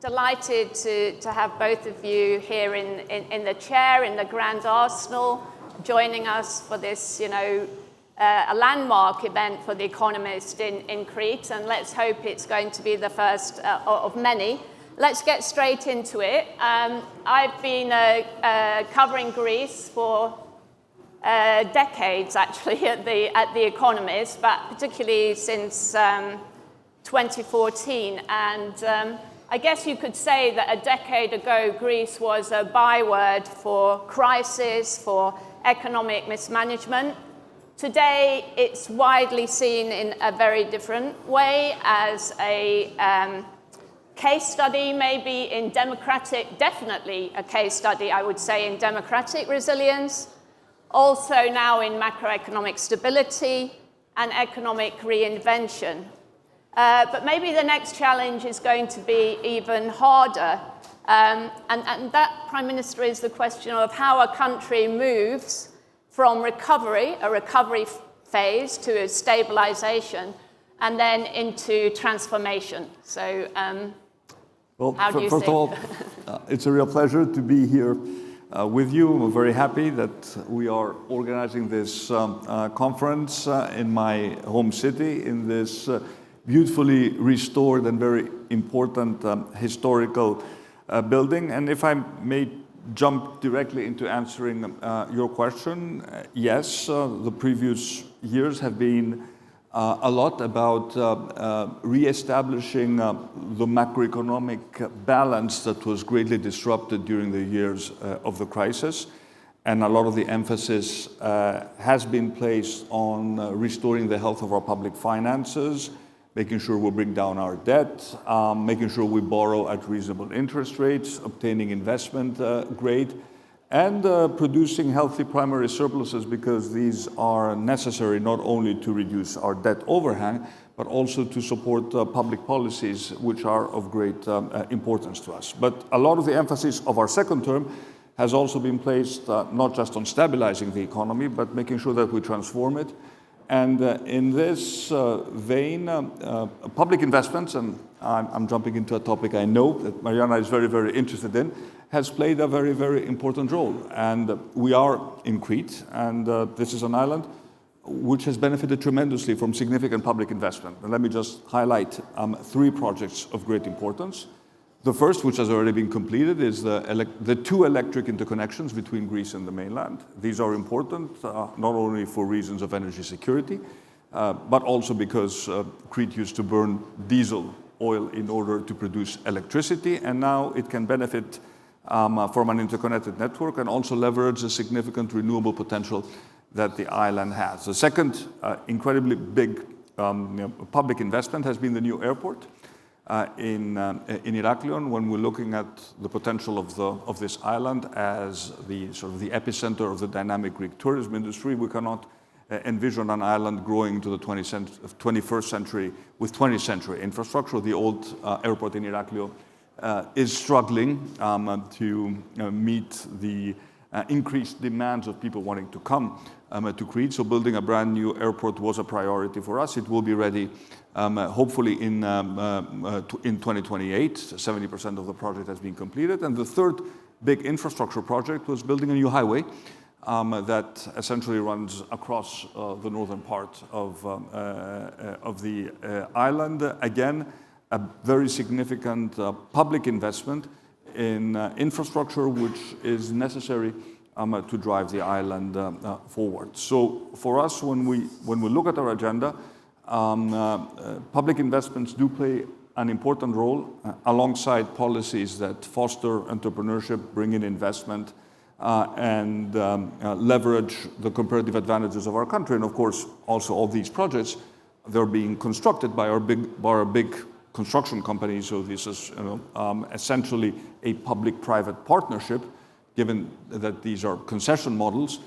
delighted to have both of you here in the chair, in the Grand Arsenal, joining us for this, a landmark event for The Economist in Crete, and let's hope it's going to be the first of many. Let's get straight into it. I've been covering Greece for decades, actually, at The Economist, but particularly since 2014. And I guess you could say that a decade ago, Greece was a byword for crisis, for economic mismanagement. Today, it's widely seen in a very different way as a case study, maybe in definitely a case study, I would say, in democratic resilience, also now in macroeconomic stability and economic reinvention. But maybe the next challenge is going to be even harder. And that, Prime Minister, is the question of how a country moves from a recovery phase, to a stabilization, and then into transformation. So, how do you first of all, it's a real pleasure to be here with you. We're very happy that we are organizing this conference in my home city, in this beautifully restored and very important historical building. And if I may jump directly into answering your question, yes, the previous years have been a lot about re-establishing the macroeconomic balance that was greatly disrupted during the years of the crisis. And a lot of the emphasis has been placed on restoring the health of our public finances, making sure we bring down our debt, making sure we borrow at reasonable interest rates, obtaining investment grade, and producing healthy primary surpluses, because these are necessary not only to reduce our debt overhang, but also to support public policies which are of great importance to us. But a lot of the emphasis of our second term has also been placed not just on stabilizing the economy, but making sure that we transform it. And in this vein, public investments, and I'm jumping into a topic I know that Mariana is very, very interested in, has played a very, very important role. And we are in Crete, and this is an island which has benefited tremendously from significant public investment. And let me just highlight three projects of great importance. The first, which has already been completed, is the two electric interconnections between Greece and the mainland. These are important, not only for reasons of energy security, but also because Crete used to burn diesel oil in order to produce electricity, and now it can benefit from an interconnected network and also leverage the significant renewable potential that the island has. The second incredibly big public investment has been the new airport in Heraklion. When we're looking at the potential of this island as the sort of the epicenter of the dynamic Greek tourism industry, we cannot envision an island growing to the 21st century with 20th century infrastructure. The old airport in Heraklion is struggling to meet the increased demands of people wanting to come to Crete. So building a brand new airport was a priority for us. It will be ready hopefully in 2028. 70% of the project has been completed. And the third big infrastructure project was building a new highway that essentially runs across the northern part of the island. Again, a very significant public investment in infrastructure which is necessary to drive the island forward. So for us, when we look at our agenda, public investments do play an important role alongside policies that foster entrepreneurship, bring in investment, and leverage the comparative advantages of our country. And of course, also all these projects, they're being constructed by our big construction companies. So this is essentially a public-private partnership, given that these are concession models,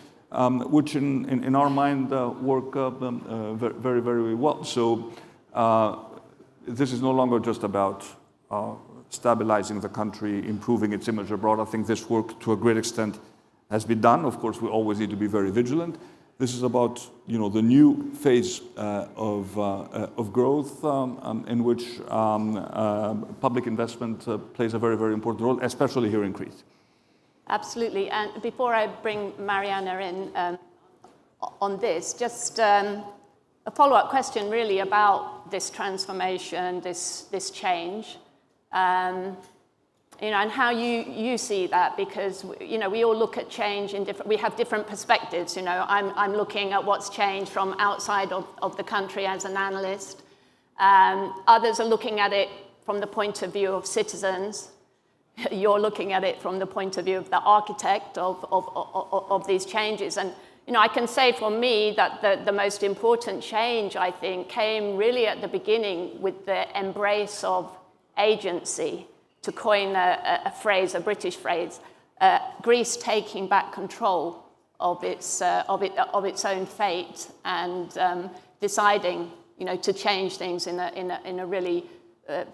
which in our mind work very, very well. So this is no longer just about stabilizing the country, improving its image abroad. I think this work, to a great extent, has been done. Of course, we always need to be very vigilant. This is about the new phase of growth in which public investment plays a very, very important role, especially here in Crete. Absolutely. And before I bring Mariana in on this, just a follow-up question really about this transformation, this change, and how you see that, because we all look at change in different. We have different perspectives. I'm looking at what's changed from outside of the country as an analyst. Others are looking at it from the point of view of citizens. You're looking at it from the point of view of the architect of these changes. And I can say for me that the most important change, I think, came really at the beginning with the embrace of agency. To coin a phrase, a British phrase, Greece taking back control of its own fate and deciding, to change things in a really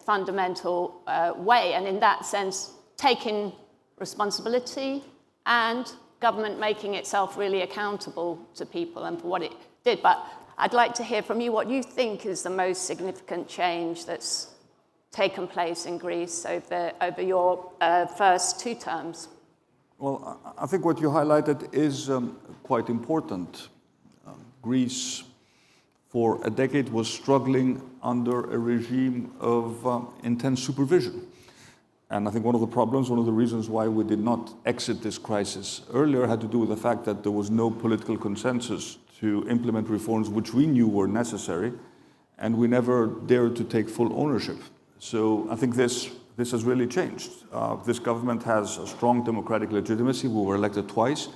fundamental way, and in that sense, taking responsibility and government making itself really accountable to people and for what it did. But I'd like to hear from you what you think is the most significant change that's taken place in Greece over your first 2 terms. Well, I think what you highlighted is quite important. Greece, for a decade, was struggling under a regime of intense supervision. And I think one of the reasons why we did not exit this crisis earlier had to do with the fact that there was no political consensus to implement reforms which we knew were necessary, and we never dared to take full ownership. So I think this has really changed. This government has a strong democratic legitimacy. We were elected twice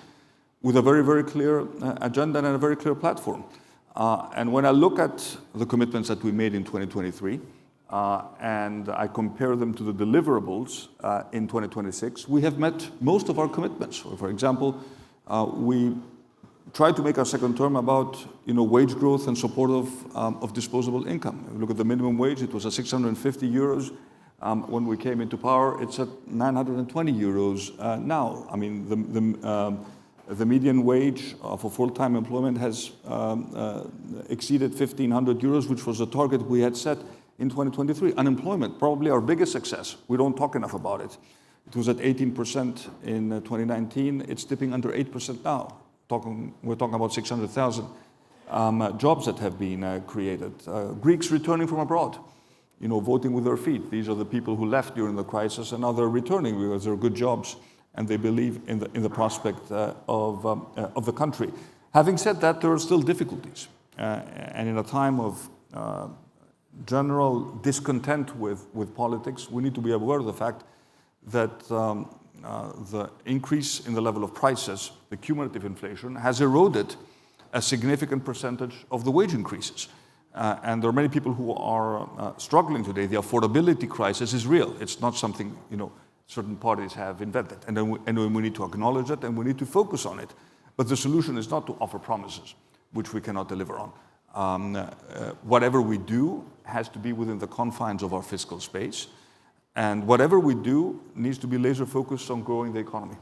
with a very, very clear agenda and a very clear platform. And when I look at the commitments that we made in 2023 and I compare them to the deliverables in 2026, we have met most of our commitments. For example, we tried to make our second term about wage growth and support of disposable income. If you look at the minimum wage, it was at 650 euros when we came into power. It's at 920 euros now. I mean, the median wage for full-time employment has exceeded 1,500 euros, which was a target we had set in 2023. Unemployment, probably our biggest success. We don't talk enough about it. It was at 18% in 2019. It's dipping under 8% now. We're talking about 600,000 jobs that have been created. Greeks returning from abroad, voting with their feet. These are the people who left during the crisis, and now they're returning because they're good jobs and they believe in the prospect of the country. Having said that, there are still difficulties, and in a time of general discontent with politics, we need to be aware of the fact that the increase in the level of prices, the cumulative inflation, has eroded a significant percentage of the wage increases. And there are many people who are struggling today. The affordability crisis is real. It's not something certain parties have invented. And we need to acknowledge it and we need to focus on it. But the solution is not to offer promises which we cannot deliver on. Whatever we do has to be within the confines of our fiscal space. And whatever we do needs to be laser focused on growing the economy.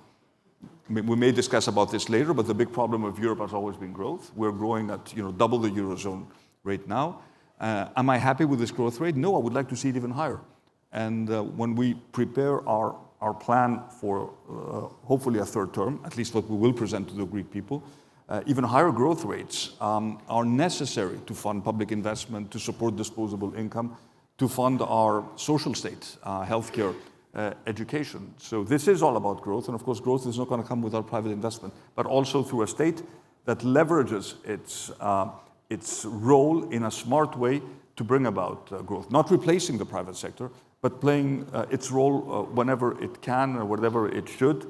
We may discuss about this later, but the big problem of Europe has always been growth. We're growing at double the Eurozone rate now. Am I happy with this growth rate? No, I would like to see it even higher. And when we prepare our plan for hopefully a third term, at least what we will present to the Greek people, even higher growth rates are necessary to fund public investment, to support disposable income, to fund our social state, healthcare, education. So this is all about growth, and of course growth is not going to come without private investment, but also through a state that leverages its role in a smart way to bring about growth. Not replacing the private sector, but playing its role whenever it can or whatever it should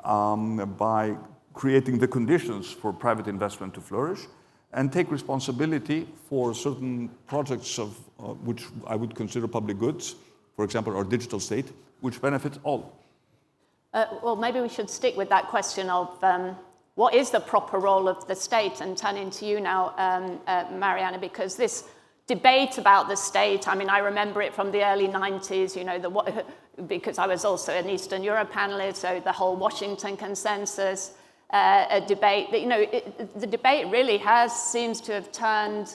by creating the conditions for private investment to flourish and take responsibility for certain projects of which I would consider public goods, for example, our digital state, which benefits all. Well, maybe we should stick with that question of what is the proper role of the state, and turning to you now, Mariana, because this debate about the state, I mean, I remember it from the early 90s, because I was also an Eastern Europe panelist, so the whole Washington consensus, a debate that, the debate really seems to have turned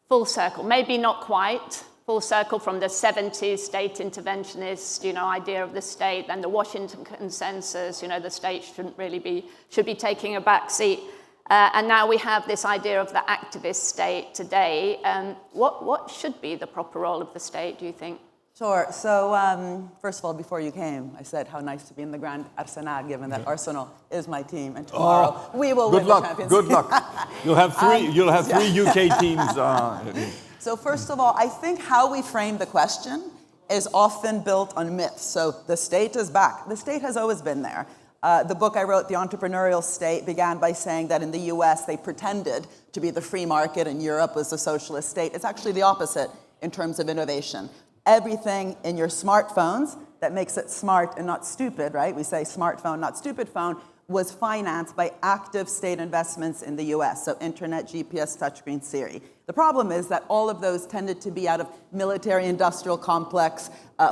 full circle. Maybe not quite full circle from the 70s state interventionist, idea of the state, and the Washington consensus, the state should be taking a back seat. And now we have this idea of the activist state today. What should be the proper role of the state, do you think? Sure. So, first of all, before you came, I said how nice to be in the Grand Arsenal, given that Arsenal is my team, and tomorrow we will win the Champions League. Good luck. You'll have three UK teams. So, first of all, I think how we frame the question is often built on myths. So, the state is back. The state has always been there. The book I wrote, The Entrepreneurial State, began by saying that in the US they pretended to be the free market and Europe was the socialist state. It's actually the opposite in terms of innovation. Everything in your smartphones that makes it smart and not stupid, right? We say smartphone, not stupid phone, was financed by active state investments in the US, so internet, GPS, touchscreen, Siri. The problem is that all of those tended to be out of military-industrial complex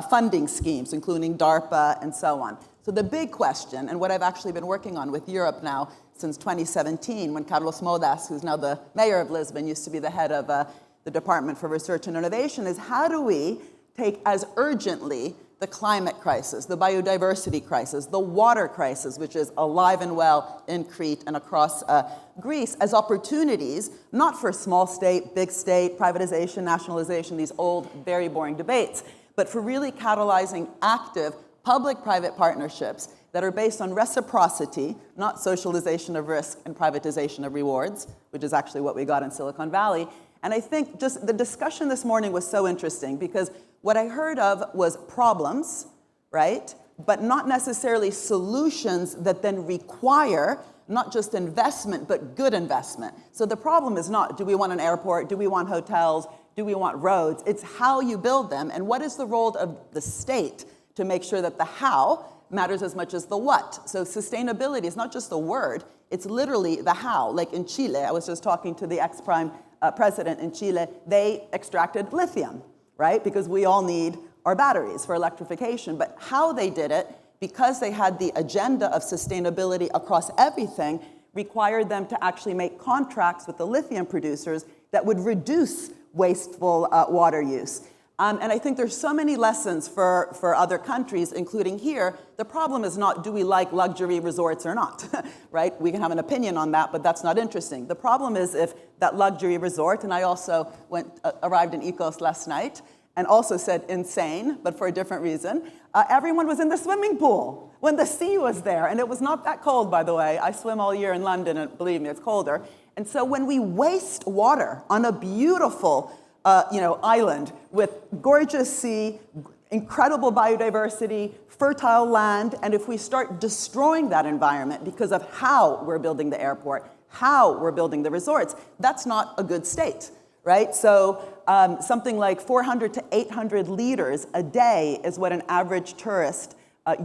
funding schemes, including DARPA and so on. So the big question, and what I've actually been working on with Europe now since 2017, when Carlos Modas, who's now the mayor of Lisbon, used to be the head of the Department for Research and Innovation, is how do we take as urgently the climate crisis, the biodiversity crisis, the water crisis, which is alive and well in Crete and across Greece, as opportunities, not for small state, big state, privatization, nationalization, these old, very boring debates, but for really catalyzing active public-private partnerships that are based on reciprocity, not socialization of risk and privatization of rewards, which is actually what we got in Silicon Valley. And I think just the discussion this morning was so interesting because what I heard of was problems, right? But not necessarily solutions that then require not just investment, but good investment. So the problem is not, do we want an airport? Do we want hotels? Do we want roads? It's how you build them. And what is the role of the state to make sure that the how matters as much as the what? So sustainability is not just a word, it's literally the how. Like in Chile, I was just talking to the ex-prime president in Chile, they extracted lithium, right? Because we all need our batteries for electrification. But how they did it, because they had the agenda of sustainability across everything, required them to actually make contracts with the lithium producers that would reduce wasteful water use. And I think there's so many lessons for other countries, including here. The problem is not, do we like luxury resorts or not, right? We can have an opinion on that, but that's not interesting. The problem is if that luxury resort, and I also arrived in Ecos last night, and also said insane, but for a different reason, everyone was in the swimming pool when the sea was there. And it was not that cold, by the way. I swim all year in London, and believe me, it's colder. And so when we waste water on a beautiful island with gorgeous sea, incredible biodiversity, fertile land, and if we start destroying that environment because of how we're building the airport, how we're building the resorts, that's not a good state, right? So something like 400 to 800 liters a day is what an average tourist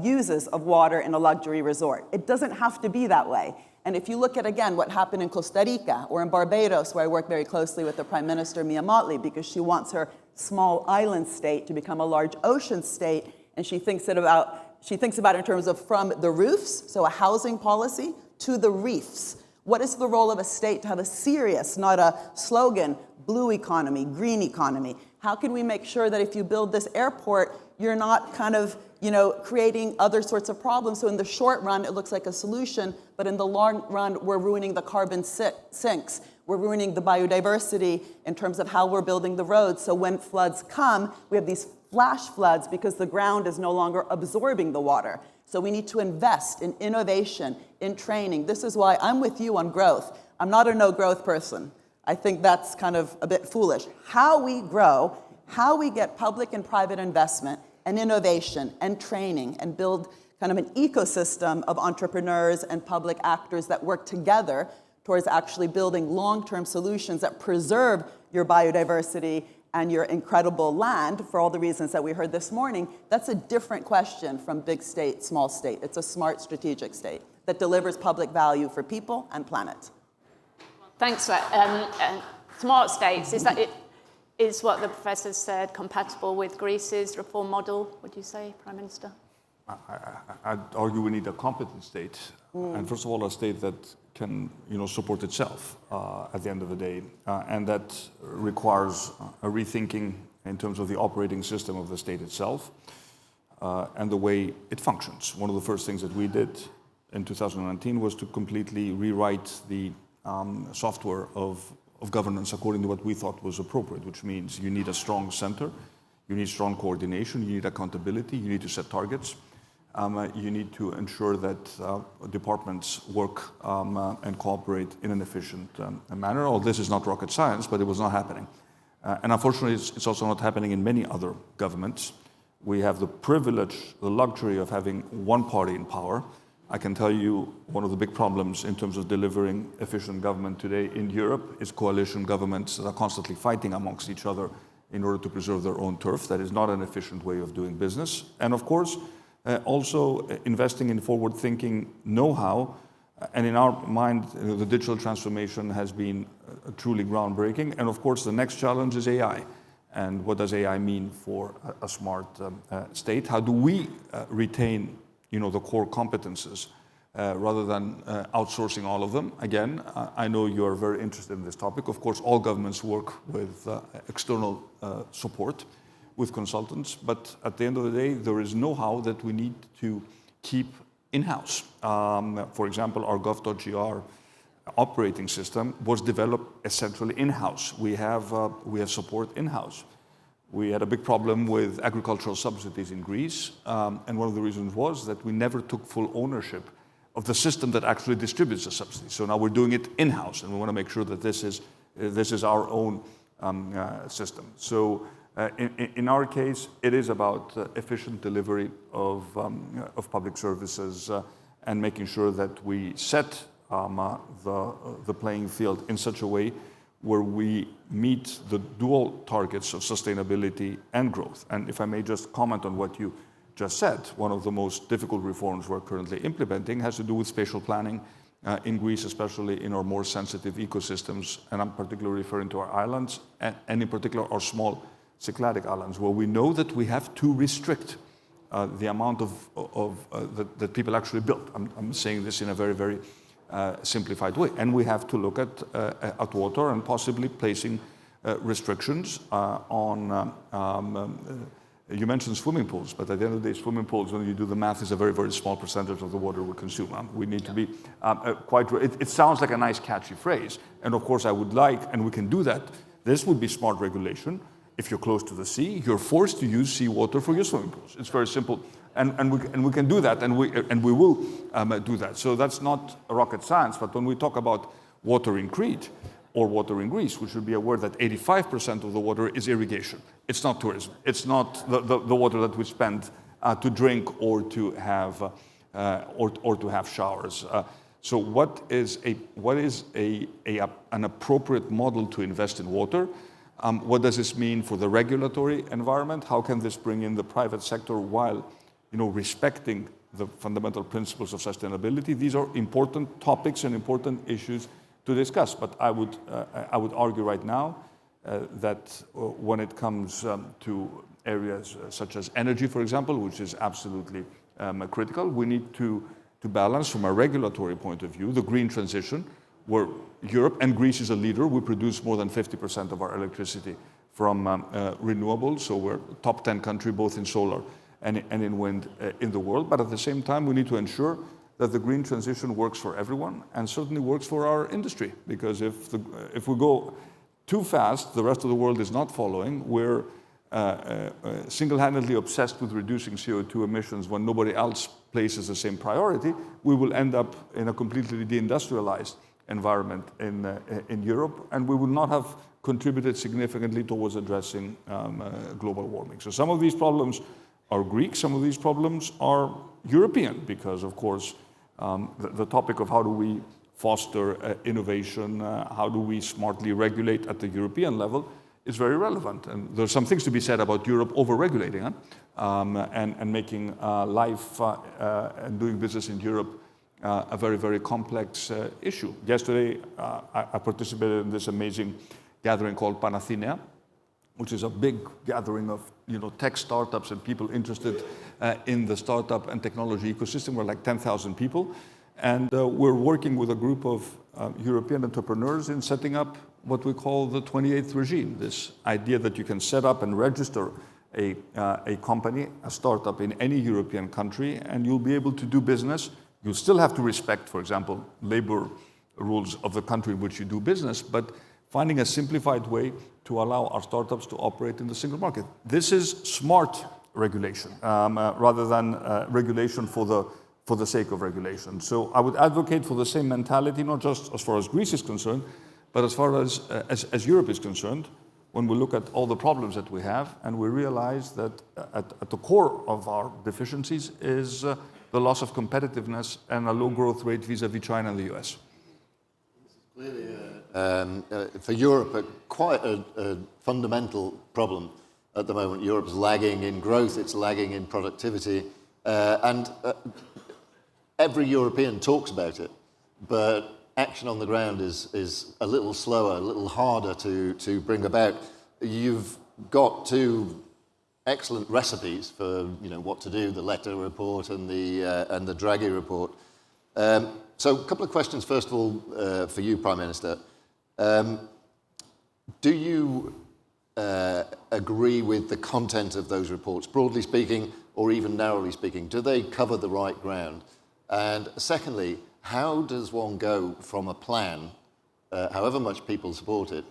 uses of water in a luxury resort. It doesn't have to be that way. And if you look at, again, what happened in Costa Rica or in Barbados, where I work very closely with the Prime Minister, Mia Mottley, because she wants her small island state to become a large ocean state, and she thinks about it in terms of from the roofs, so a housing policy, to the reefs. What is the role of a state to have a serious, not a slogan, blue economy, green economy? How can we make sure that if you build this airport, you're not kind of creating other sorts of problems? So in the short run, it looks like a solution, but in the long run, we're ruining the carbon sinks. We're ruining the biodiversity in terms of how we're building the roads. So when floods come, we have these flash floods because the ground is no longer absorbing the water. So we need to invest in innovation, in training. This is why I'm with you on growth. I'm not a no-growth person. I think that's kind of a bit foolish. How we grow, how we get public and private investment and innovation and training and build kind of an ecosystem of entrepreneurs and public actors that work together towards actually building long-term solutions that preserve your biodiversity and your incredible land for all the reasons that we heard this morning. That's a different question from big state, small state. It's a smart strategic state that delivers public value for people and planet. Thanks for that. Smart states, is what the professor said compatible with Greece's reform model, would you say, Prime Minister? I'd argue we need a competent state, and first of all, a state that can, support itself at the end of the day, and that requires a rethinking in terms of the operating system of the state itself and the way it functions. One of the first things that we did in 2019 was to completely rewrite the software of governance according to what we thought was appropriate, which means you need a strong center, you need strong coordination, you need accountability, you need to set targets, you need to ensure that departments work and cooperate in an efficient manner. All this is not rocket science, but it was not happening. And unfortunately, it's also not happening in many other governments. We have the privilege, the luxury of having one party in power. I can tell you one of the big problems in terms of delivering efficient government today in Europe is coalition governments that are constantly fighting amongst each other in order to preserve their own turf. That is not an efficient way of doing business. And of course, also investing in forward-thinking know-how. And in our mind, the digital transformation has been truly groundbreaking. And of course, the next challenge is AI. And what does AI mean for a smart state? How do we retain, the core competences rather than outsourcing all of them? Again, I know you are very interested in this topic. Of course, all governments work with external support, with consultants, but at the end of the day, there is know-how that we need to keep in-house. For example, our gov.gr operating system was developed essentially in-house. We have support in-house. We had a big problem with agricultural subsidies in Greece, and one of the reasons was that we never took full ownership of the system that actually distributes the subsidies. So now we're doing it in-house, and we want to make sure that this is our own system. So in our case, it is about efficient delivery of public services and making sure that we set the playing field in such a way where we meet the dual targets of sustainability and growth. And if I may just comment on what you just said, one of the most difficult reforms we're currently implementing has to do with spatial planning in Greece, especially in our more sensitive ecosystems, and I'm particularly referring to our islands, and in particular our small Cycladic islands, where we know that we have to restrict the amount that people actually build. I'm saying this in a very, very simplified way. And we have to look at water and possibly placing restrictions on, you mentioned swimming pools, but at the end of the day, swimming pools, when you do the math, is a very, very small percentage of the water we consume. We need to be it sounds like a nice, catchy phrase. And of course, I would like, and we can do that, this would be smart regulation. If you're close to the sea, you're forced to use seawater for your swimming pools. It's very simple, and we can do that, and we will do that. So that's not rocket science. But when we talk about water in Crete or water in Greece, we should be aware that 85% of the water is irrigation. It's not tourism. It's not the water that we spend to drink or to have showers. So what is an appropriate model to invest in water? What does this mean for the regulatory environment? How can this bring in the private sector while, respecting the fundamental principles of sustainability? These are important topics and important issues to discuss. But I would argue right now that when it comes to areas such as energy, for example, which is absolutely critical, we need to balance, from a regulatory point of view, the green transition, where Europe and Greece is a leader. We produce more than 50% of our electricity from renewables, so we're top 10 country both in solar and in wind in the world. But at the same time, we need to ensure that the green transition works for everyone and certainly works for our industry. Because if we go too fast, the rest of the world is not following. We're single-handedly obsessed with reducing CO2 emissions when nobody else places the same priority. We will end up in a completely deindustrialized environment in Europe, and we would not have contributed significantly towards addressing global warming. So some of these problems are Greek, some of these problems are European, because of course the topic of how do we foster innovation, how do we smartly regulate at the European level is very relevant. And there's some things to be said about Europe over-regulating and making life and doing business in Europe a very, very complex issue. Yesterday, I participated in this amazing gathering called Panathenea, which is a big gathering of tech startups and people interested in the startup and technology ecosystem. We're like 10,000 people. And we're working with a group of European entrepreneurs in setting up what we call the 28th regime, this idea that you can set up and register a company, a startup in any European country, and you'll be able to do business. You still have to respect, for example, labor rules of the country in which you do business, but finding a simplified way to allow our startups to operate in the single market. This is smart regulation rather than regulation for the sake of regulation. So I would advocate for the same mentality, not just as far as Greece is concerned, but as far as Europe is concerned, when we look at all the problems that we have, and we realize that at the core of our deficiencies is the loss of competitiveness and a low growth rate vis-à-vis China and the US. Clearly, for Europe, quite a fundamental problem at the moment. Europe's lagging in growth, it's lagging in productivity, and every European talks about it, but action on the ground is a little slower, a little harder to bring about. You've got two excellent recipes for what to do: the Letta report and the Draghi report. So a couple of questions, first of all, for you, Prime Minister. Do you agree with the content of those reports, broadly speaking, or even narrowly speaking? Do they cover the right ground? And secondly, how does one go from a plan, however much people support it,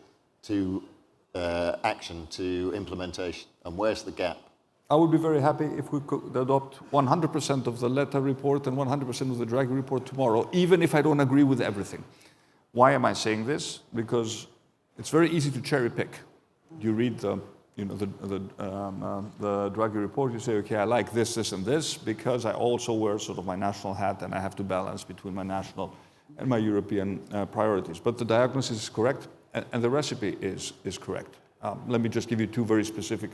to action, to implementation? And where's the gap? I would be very happy if we could adopt 100% of the Letta report and 100% of the Draghi report tomorrow, even if I don't agree with everything. Why am I saying this? Because it's very easy to cherry pick. You read the Draghi report, you say, okay, I like this, this, and this, because I also wear sort of my national hat and I have to balance between my national and my European priorities. But the diagnosis is correct, and the recipe is correct. Let me just give you two very specific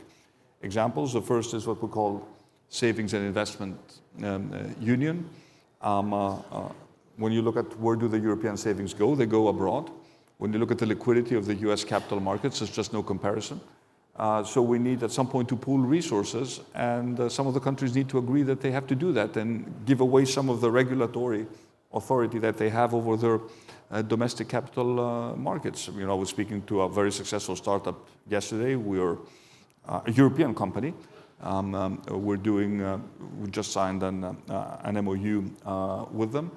examples. The first is what we call savings and investment union. When you look at where do the European savings go, they go abroad. When you look at the liquidity of the US capital markets, there's just no comparison. So we need at some point to pool resources, and some of the countries need to agree that they have to do that and give away some of the regulatory authority that they have over their domestic capital markets. I was speaking to a very successful startup yesterday. We are a European company. We just signed an MOU with them.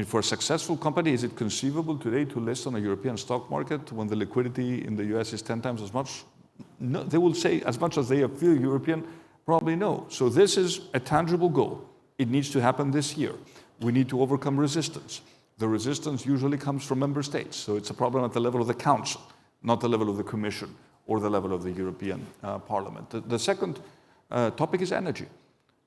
For a successful company, is it conceivable today to list on a European stock market when the liquidity in the US is 10 times as much? No, they will say as much as they feel European, probably no. So this is a tangible goal. It needs to happen this year. We need to overcome resistance. The resistance usually comes from member states. So it's a problem at the level of the Council, not the level of the Commission or the level of the European Parliament. The second topic is energy.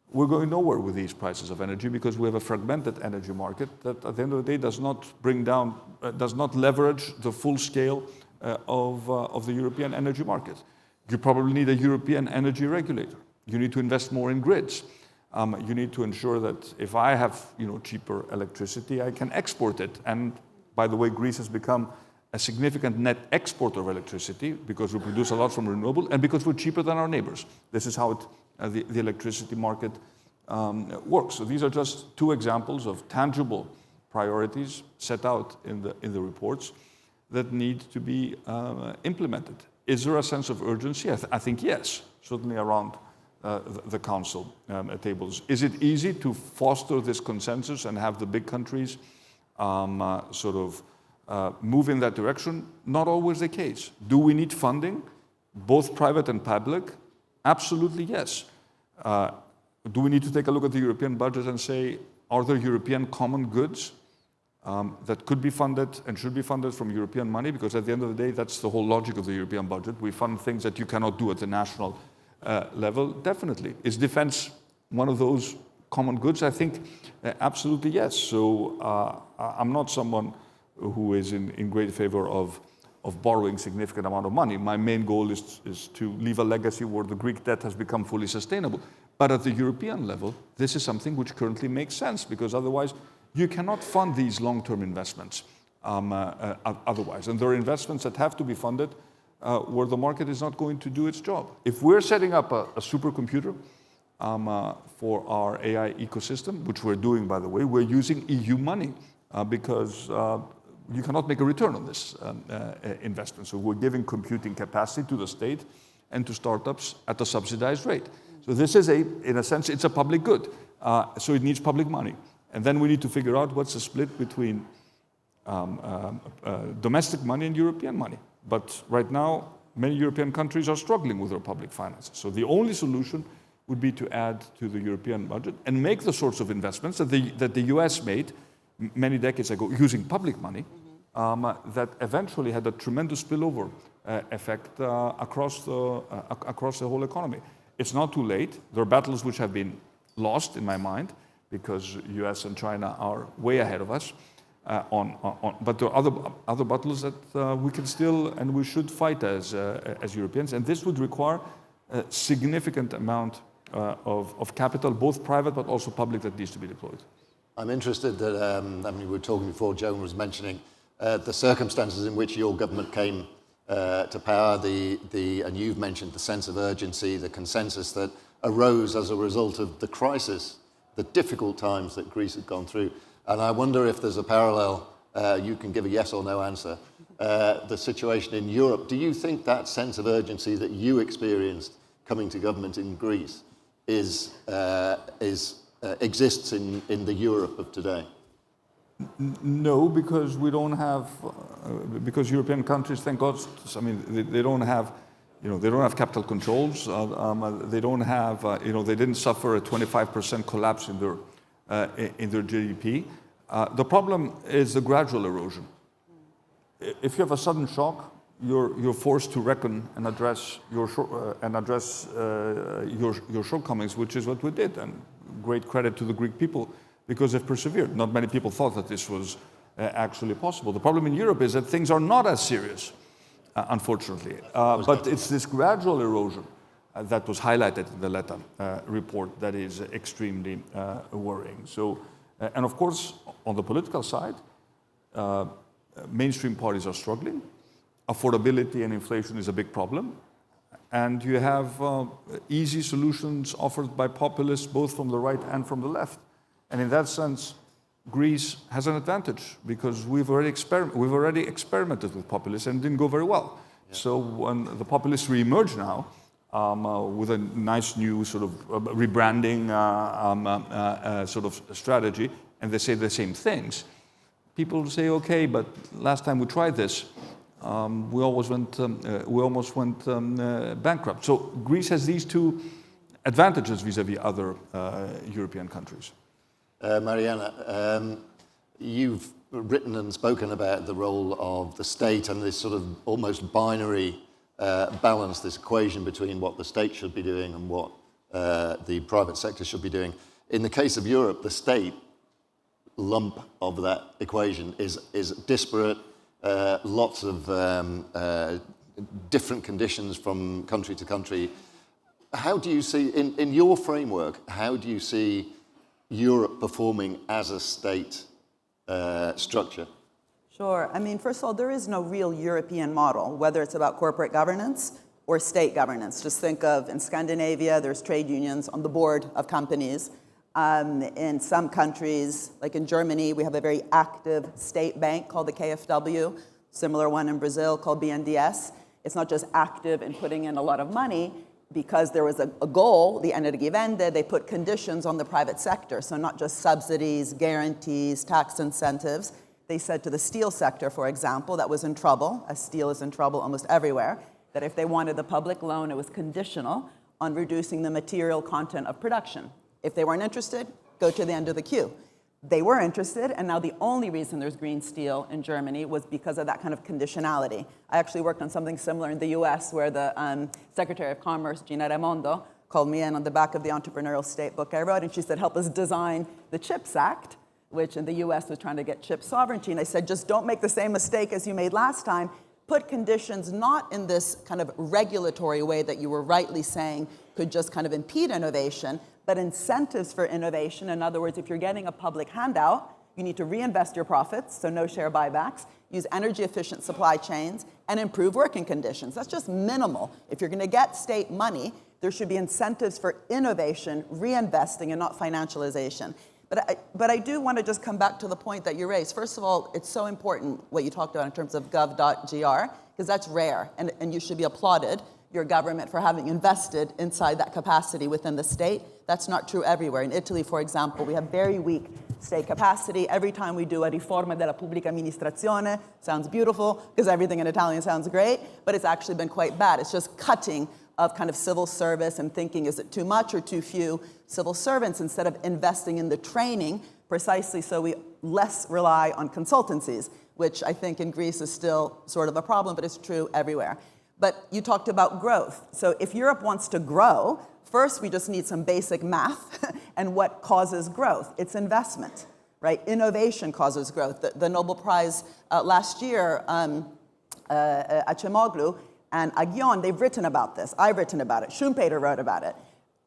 We're going nowhere with these prices of energy because we have a fragmented energy market that at the end of the day does not leverage the full scale of the European energy market. You probably need a European energy regulator. You need to invest more in grids. You need to ensure that if I have cheaper electricity, I can export it. And by the way, Greece has become a significant net exporter of electricity because we produce a lot from renewable and because we're cheaper than our neighbors. This is how the electricity market works. So these are just two examples of tangible priorities set out in the reports that need to be implemented. Is there a sense of urgency? I think yes, certainly around the Council tables. Is it easy to foster this consensus and have the big countries move in that direction? Not always the case. Do we need funding, both private and public? Absolutely yes. Do we need to take a look at the European budget and say, are there European common goods that could be funded and should be funded from European money? Because at the end of the day, that's the whole logic of the European budget. We fund things that you cannot do at the national level. Definitely. Is defense one of those common goods? I think absolutely yes. So I'm not someone who is in great favor of borrowing significant amount of money. My main goal is to leave a legacy where the Greek debt has become fully sustainable. But at the European level, this is something which currently makes sense, because otherwise you cannot fund these long-term investments otherwise. And there are investments that have to be funded where the market is not going to do its job. If we're setting up a supercomputer for our AI ecosystem, which we're doing, by the way, we're using EU money because you cannot make a return on this investment. So we're giving computing capacity to the state and to startups at a subsidized rate. So this is in a sense, it's a public good. So it needs public money. And then we need to figure out what's the split between domestic money and European money. But right now, many European countries are struggling with their public finances. So the only solution would be to add to the European budget and make the sorts of investments that the US made many decades ago using public money that eventually had a tremendous spillover effect across the whole economy. It's not too late. There are battles which have been lost, in my mind, because US and China are way ahead of us. But there are other battles that we can still and we should fight as Europeans, and this would require a significant amount of capital, both private but also public, that needs to be deployed. I'm interested that, we were talking before, Joan was mentioning the circumstances in which your government came to power, and you've mentioned the sense of urgency, the consensus that arose as a result of the crisis, the difficult times that Greece had gone through. And I wonder if there's a parallel, you can give a yes or no answer, the situation in Europe. Do you think that sense of urgency that you experienced coming to government in Greece exists in the Europe of today? No, because we don't have, because European countries, thank God, I mean, they don't have, they don't have capital controls. They don't have, they didn't suffer a 25% collapse in their GDP. The problem is the gradual erosion. If you have a sudden shock, you're forced to reckon and address your shortcomings, which is what we did. And great credit to the Greek people because they've persevered. Not many people thought that this was actually possible. The problem in Europe is that things are not as serious, unfortunately. But it's this gradual erosion that was highlighted in the Letta report that is extremely worrying. So, and of course, on the political side, mainstream parties are struggling. Affordability and inflation is a big problem. And you have easy solutions offered by populists, both from the right and from the left. And in that sense, Greece has an advantage because we've already experimented with populists and it didn't go very well. Yeah. So when the populists re-emerge now with a nice new sort of rebranding sort of strategy, and they say the same things, people say, okay, but last time we tried this, we almost went bankrupt. So Greece has these two advantages vis-a-vis other European countries. Mariana, you've written and spoken about the role of the state and this sort of almost binary balance, this equation between what the state should be doing and what the private sector should be doing. In the case of Europe, the state lump of that equation is disparate, lots of different conditions from country to country. How do you see, in your framework, how do you see Europe performing as a state structure? Sure. I mean, first of all, there is no real European model, whether it's about corporate governance or state governance. Just think of, in Scandinavia, there's trade unions on the board of companies. In some countries, like in Germany, we have a very active state bank called the KfW, similar one in Brazil called BNDES. It's not just active in putting in a lot of money, because there was a goal, the Energiewende, they put conditions on the private sector. So not just subsidies, guarantees, tax incentives. They said to the steel sector, for example, that was in trouble, as steel is in trouble almost everywhere, that if they wanted the public loan, it was conditional on reducing the material content of production. If they weren't interested, go to the end of the queue. They were interested, and now the only reason there's green steel in Germany was because of that kind of conditionality. I actually worked on something similar in the US where the Secretary of Commerce, Gina Raimondo, called me in on the back of the entrepreneurial state book I wrote, and she said, help us design the CHIPS Act, which in the US was trying to get chip sovereignty. And I said, just don't make the same mistake as you made last time. Put conditions not in this kind of regulatory way that you were rightly saying could just kind of impede innovation, but incentives for innovation. In other words, if you're getting a public handout, you need to reinvest your profits, so no share buybacks. use energy efficient supply chains, and improve working conditions. That's just minimal. If you're going to get state money, there should be incentives for innovation, reinvesting, and not financialization. But I do want to just come back to the point that you raised. First of all, it's so important what you talked about in terms of gov.gr, because that's rare, and you should be applauded, your government, for having invested inside that capacity within the state. That's not true everywhere. In Italy, for example, we have very weak state capacity. Every time we do a riforma della pubblica amministrazione, sounds beautiful, because everything in Italian sounds great, but it's actually been quite bad. It's just cutting of kind of civil service and thinking, is it too much or too few civil servants, instead of investing in the training precisely so we less rely on consultancies, which I think in Greece is still sort of a problem, but it's true everywhere. But you talked about growth. So if Europe wants to grow, first we just need some basic math and what causes growth? It's investment, right? Innovation causes growth. The Nobel Prize last year, Acemoglu and Aghion, they've written about this. I've written about it. Schumpeter wrote about it.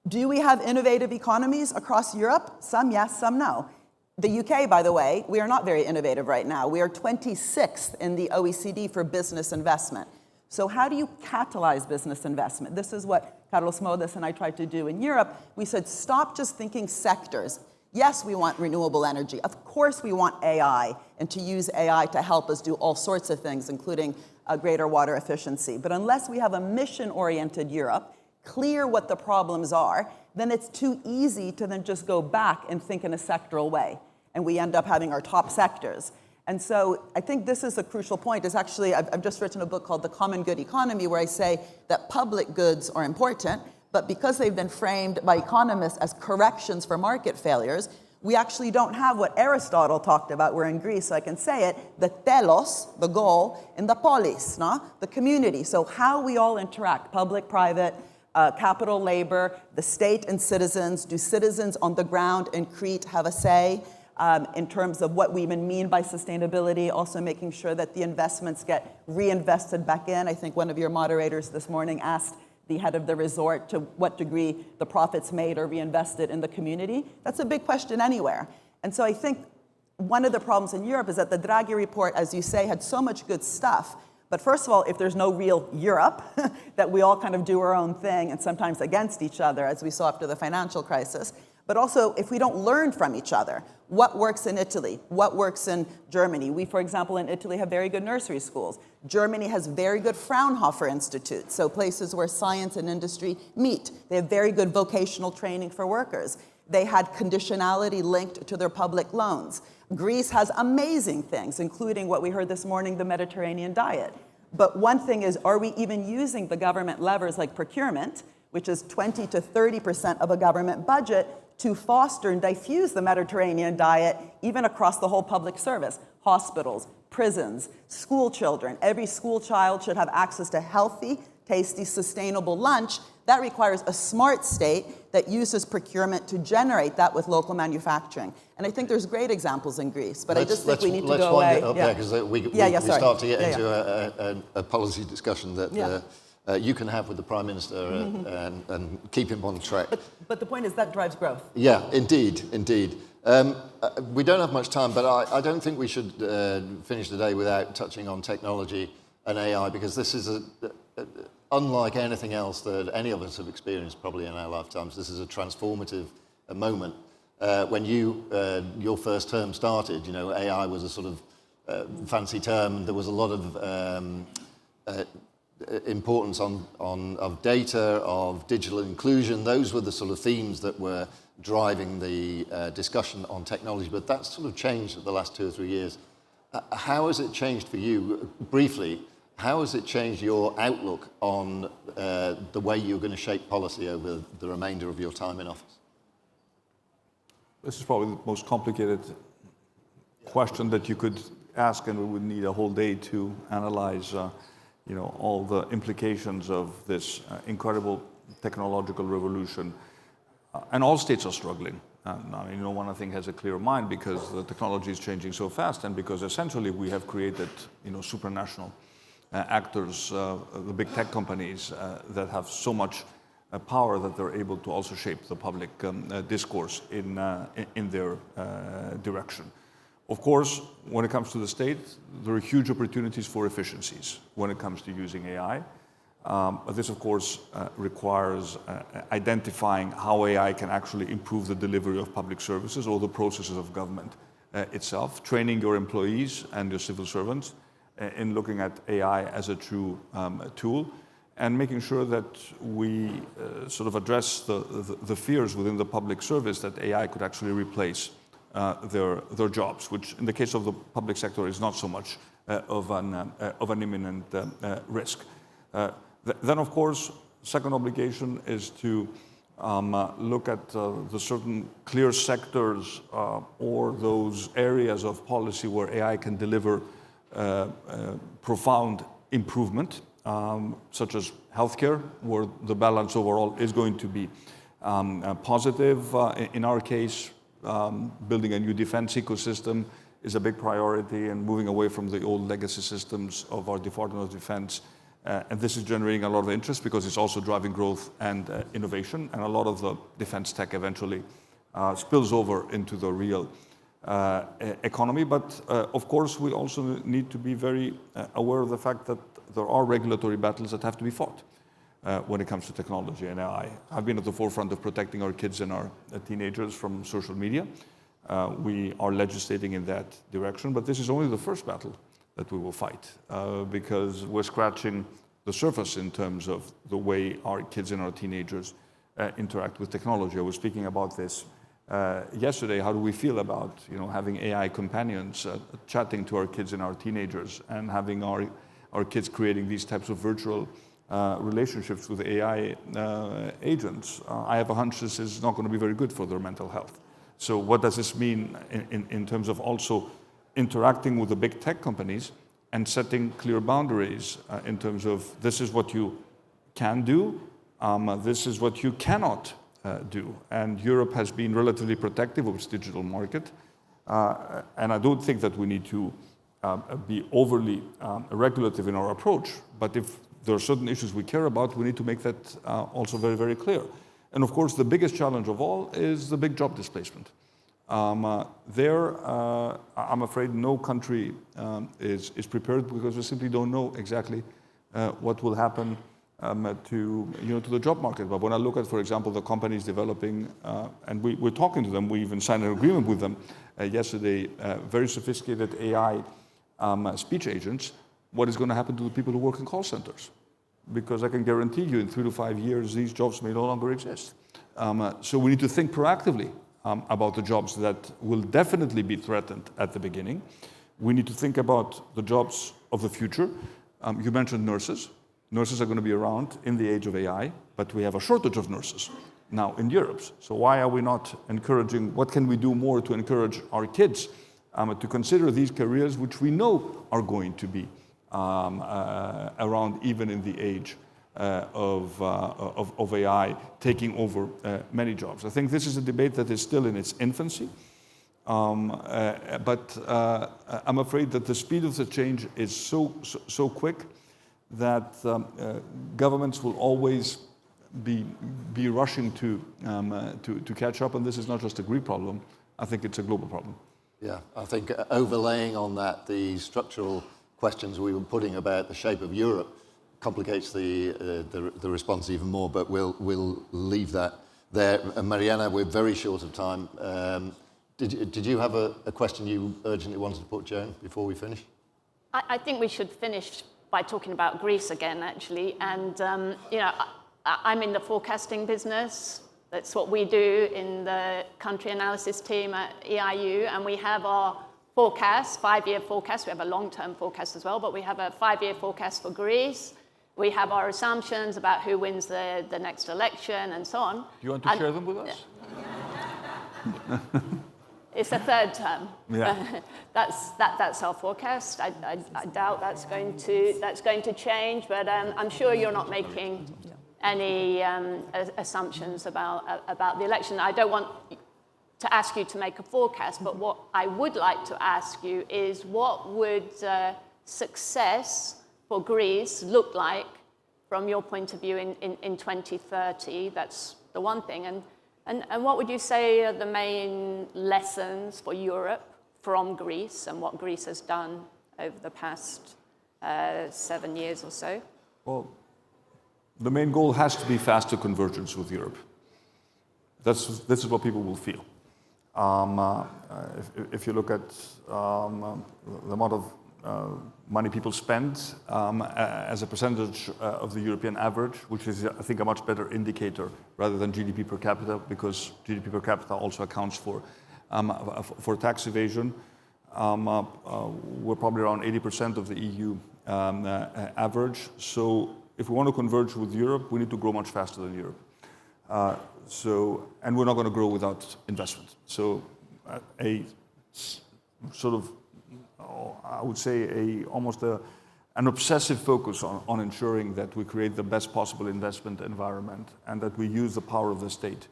Do we have innovative economies across Europe? Some yes, some no. The UK, by the way, we are not very innovative right now. We are 26th in the OECD for business investment. So how do you catalyze business investment? This is what Carlos Modes and I tried to do in Europe. We said, stop just thinking sectors. Yes, we want renewable energy. Of course we want AI, and to use AI to help us do all sorts of things, including greater water efficiency. But unless we have a mission-oriented Europe, clear what the problems are, then it's too easy to then just go back and think in a sectoral way. And we end up having our top sectors. And so I think this is a crucial point. It's actually, I've just written a book called The Common Good Economy, where I say that public goods are important, but because they've been framed by economists as corrections for market failures, we actually don't have what Aristotle talked about. We're in Greece, so I can say it, the telos, the goal, and the polis, no? The community. So how we all interact, public, private, capital, labor, the state and citizens. Do citizens on the ground in Crete have a say? In terms of what we even mean by sustainability, also making sure that the investments get reinvested back in. I think one of your moderators this morning asked the head of the resort to what degree the profits made are reinvested in the community. That's a big question anywhere. And so I think one of the problems in Europe is that the Draghi report, as you say, had so much good stuff. But first of all, if there's no real Europe, that we all kind of do our own thing and sometimes against each other, as we saw after the financial crisis, but also if we don't learn from each other, what works in Italy, what works in Germany. We, for example, in Italy have very good nursery schools. Germany has very good Fraunhofer institutes, so places where science and industry meet. They have very good vocational training for workers. They had conditionality linked to their public loans. Greece has amazing things, including what we heard this morning, the Mediterranean diet. But one thing is, are we even using the government levers like procurement, which is 20 to 30% of a government budget, to foster and diffuse the Mediterranean diet, even across the whole public service? Hospitals, prisons, school children. Every school child should have access to healthy, tasty, sustainable lunch. That requires a smart state that uses procurement to generate that with local manufacturing. And I think there's great examples in Greece, but I just think we need to go away. Let's wind it up there, because we start to get into a policy discussion that you can have with the Prime Minister and keep him on track. But the point is that drives growth. Yeah, indeed. We don't have much time, but I don't think we should finish the day without touching on technology and AI, because this is unlike anything else that any of us have experienced probably in our lifetimes. This is a transformative moment. When your first term started, AI was a sort of fancy term. There was a lot of importance of data, of digital inclusion. Those were the sort of themes that were driving the discussion on technology, but that's sort of changed in the last 2 or 3 years. How has it changed for you, briefly? How has it changed your outlook on the way you're going to shape policy over the remainder of your time in office? This is probably the most complicated question that you could ask, and we would need a whole day to analyze all the implications of this incredible technological revolution. And all states are struggling. One, I think, has a clear mind, because the technology is changing so fast, and because essentially we have created supranational actors, the big tech companies that have so much power that they're able to also shape the public discourse in their direction. Of course, when it comes to the state, there are huge opportunities for efficiencies when it comes to using AI. But this, of course, requires identifying how AI can actually improve the delivery of public services or the processes of government itself, training your employees and your civil servants in looking at AI as a true tool, and making sure that we sort of address the fears within the public service that AI could actually replace their jobs, which in the case of the public sector is not so much of an imminent risk. Then, of course, second obligation is to look at the certain clear sectors or those areas of policy where AI can deliver profound improvement, such as healthcare, where the balance overall is going to be positive. In our case, building a new defense ecosystem is a big priority, and moving away from the old legacy systems of our Department of Defense. And this is generating a lot of interest because it's also driving growth and innovation, and a lot of the defense tech eventually spills over into the real economy. But of course, we also need to be very aware of the fact that there are regulatory battles that have to be fought when it comes to technology and AI. I've been at the forefront of protecting our kids and our teenagers from social media. We are legislating in that direction, but this is only the first battle that we will fight, because we're scratching the surface in terms of the way our kids and our teenagers interact with technology. I was speaking about this yesterday. How do we feel about having AI companions chatting to our kids and our teenagers, and having our kids creating these types of virtual relationships with AI agents? I have a hunch this is not going to be very good for their mental health. So what does this mean in terms of also interacting with the big tech companies and setting clear boundaries in terms of this is what you can do, this is what you cannot do. And Europe has been relatively protective of its digital market, and I don't think that we need to be overly regulative in our approach, but if there are certain issues we care about, we need to make that also very, very clear. And of course, the biggest challenge of all is the big job displacement. I'm afraid no country is prepared, because we simply don't know exactly what will happen to the job market. But when I look at, for example, the companies developing, and we're talking to them, we even signed an agreement with them yesterday, very sophisticated AI speech agents, what is going to happen to the people who work in call centers? Because I can guarantee you in 3 to 5 years, these jobs may no longer exist. So we need to think proactively about the jobs that will definitely be threatened at the beginning. We need to think about the jobs of the future. You mentioned nurses. Nurses are going to be around in the age of AI, but we have a shortage of nurses now in Europe. So why are we not encouraging, what can we do more to encourage our kids to consider these careers, which we know are going to be around even in the age of AI taking over many jobs. I think this is a debate that is still in its infancy, but I'm afraid that the speed of the change is so quick that governments will always be rushing to catch up, and this is not just a Greek problem. I think it's a global problem. Yeah, I think overlaying on that, the structural questions we were putting about the shape of Europe complicates the response even more, but we'll leave that there. And Mariana, we're very short of time. Did you have a question you urgently wanted to put, Joan, before we finish? I think we should finish by talking about Greece again, actually. And I'm in the forecasting business. That's what we do in the country analysis team at EIU, and we have our forecast, 5-year forecast. We have a long-term forecast as well, but we have a 5-year forecast for Greece. We have our assumptions about who wins the next election and so on. Do you want to share them with us? It's a third term. Yeah. That's our forecast. I doubt that's going to change, but I'm sure you're not making any assumptions about the election. I don't want to ask you to make a forecast, but what I would like to ask you is, what would success for Greece look like from your point of view in 2030? That's the one thing. And what would you say are the main lessons for Europe from Greece and what Greece has done over the past 7 years or so? Well, the main goal has to be faster convergence with Europe. This is what people will feel. If you look at the amount of money people spend as a percentage of the European average, which is, I think, a much better indicator rather than GDP per capita, because GDP per capita also accounts for tax evasion. We're probably around 80% of the EU average. So if we want to converge with Europe, we need to grow much faster than Europe. And we're not going to grow without investment. So a sort of, I would say, almost an obsessive focus on ensuring that we create the best possible investment environment and that we use the power of the state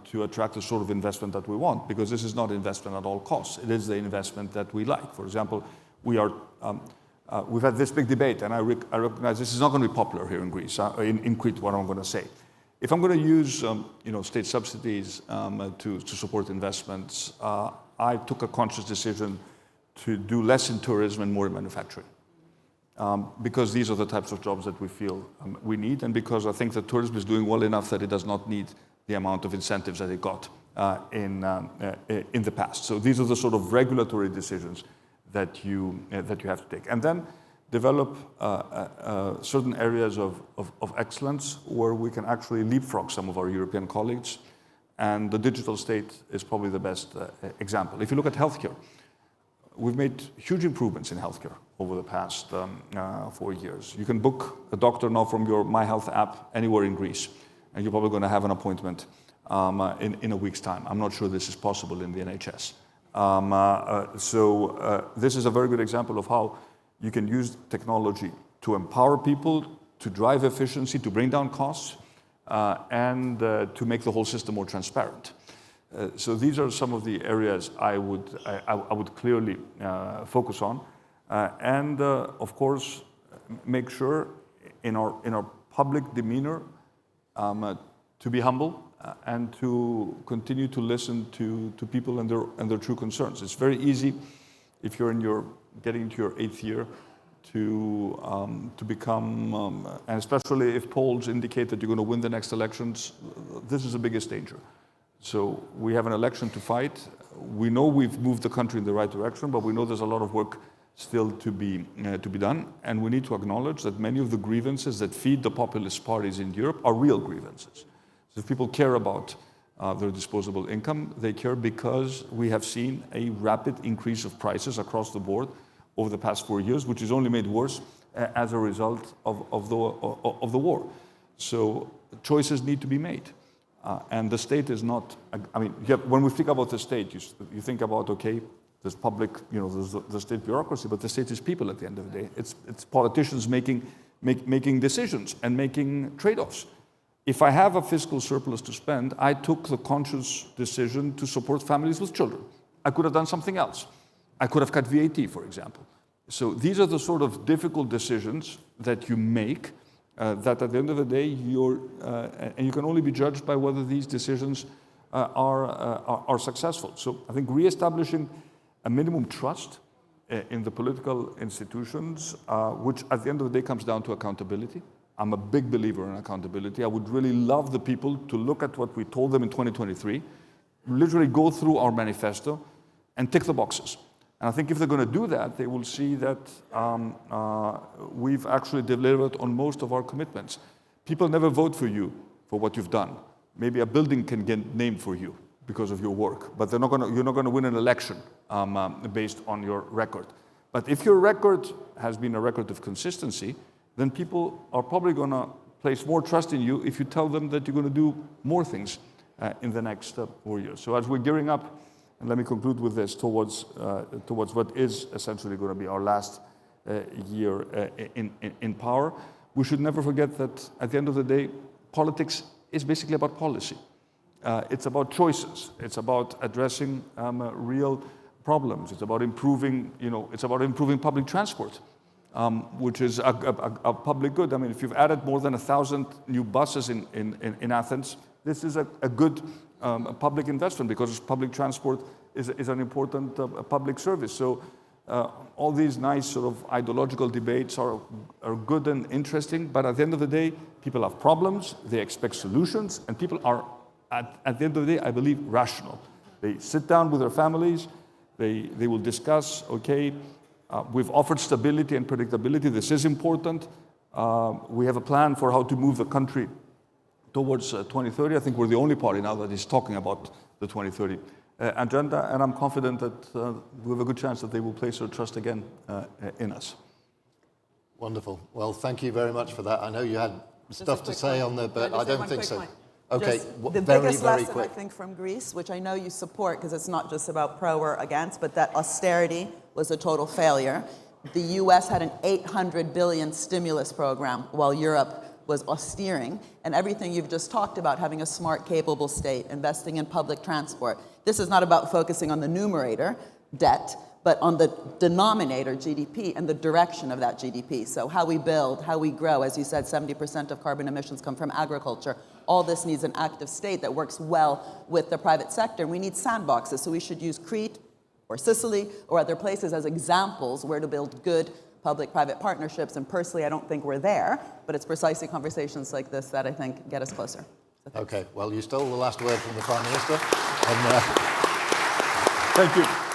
to attract the sort of investment that we want, because this is not investment at all costs. It is the investment that we like. For example, we've had this big debate, and I recognize this is not going to be popular here in Greece, in Crete, what I'm going to say. If I'm going to use state subsidies to support investments, I took a conscious decision to do less in tourism and more in manufacturing. Because these are the types of jobs that we feel we need, and because I think that tourism is doing well enough that it does not need the amount of incentives that it got in the past. So these are the sort of regulatory decisions that you have to take. And then develop certain areas of excellence where we can actually leapfrog some of our European colleagues. And the digital state is probably the best example. If you look at healthcare, we've made huge improvements in healthcare over the past 4 years. You can book a doctor now from your My Health app anywhere in Greece, and you're probably going to have an appointment in a week's time. I'm not sure this is possible in the NHS. This is a very good example of how you can use technology to empower people, to drive efficiency, to bring down costs, and to make the whole system more transparent. So these are some of the areas I would clearly focus on, and of course make sure in our public demeanor to be humble and to continue to listen to people and their true concerns. It's very easy if you're getting into your 8th year to become, and especially if polls indicate that you're going to win the next elections, this is the biggest danger. So we have an election to fight. We know we've moved the country in the right direction, but we know there's a lot of work still to be done. And we need to acknowledge that many of the grievances that feed the populist parties in Europe are real grievances. So if people care about their disposable income, they care because we have seen a rapid increase of prices across the board over the past 4 years, which is only made worse as a result of the war. So choices need to be made. And the state is not, when we think about the state, you think about, okay, there's public, there's the state bureaucracy, but the state is people at the end of the day. It's politicians making decisions and making trade-offs. If I have a fiscal surplus to spend, I took the conscious decision to support families with children. I could have done something else. I could have cut VAT, for example. So these are the sort of difficult decisions that you make that at the end of the day, and you can only be judged by whether these decisions are successful. So I think reestablishing a minimum trust in the political institutions, which at the end of the day comes down to accountability. I'm a big believer in accountability. I would really love the people to look at what we told them in 2023, literally go through our manifesto and tick the boxes. And I think if they're going to do that, they will see that we've actually delivered on most of our commitments. People never vote for you for what you've done. Maybe a building can get named for you because of your work, but you're not going to win an election based on your record. But if your record has been a record of consistency, then people are probably going to place more trust in you if you tell them that you're going to do more things in the next 4 years. So as we're gearing up, and let me conclude with this, towards what is essentially going to be our last year in power, we should never forget that at the end of the day, politics is basically about policy. It's about choices. It's about addressing real problems. It's about improving, public transport, which is a public good. I mean, if you've added more than 1,000 new buses in Athens, this is a good public investment because public transport is an important public service. So all these nice sort of ideological debates are good and interesting, but at the end of the day, people have problems, they expect solutions, and people are, at the end of the day, I believe, rational. They sit down with their families, they will discuss, okay, we've offered stability and predictability, this is important. We have a plan for how to move the country towards 2030. I think we're the only party now that is talking about the 2030 agenda, and I'm confident that we have a good chance that they will place their trust again in us. Wonderful. Well, thank you very much for that. I know you had stuff to say on there, but I don't think so. Okay, the very, biggest very lesson, quick. I think, from Greece, which I know you support because it's not just about pro or against, but that austerity was a total failure. The US had an 800 billion stimulus program while Europe was austerining, and everything you've just talked about, having a smart, capable state, investing in public transport. This is not about focusing on the numerator, debt, but on the denominator, GDP, and the direction of that GDP. So how we build, how we grow. As you said, 70% of carbon emissions come from agriculture. All this needs an active state that works well with the private sector. And we need sandboxes, so we should use Crete or Sicily or other places as examples where to build good public-private partnerships. And personally, I don't think we're there, but it's precisely conversations like this that I think get us closer. Okay, well, you stole the last word from the Prime Minister. Thank you.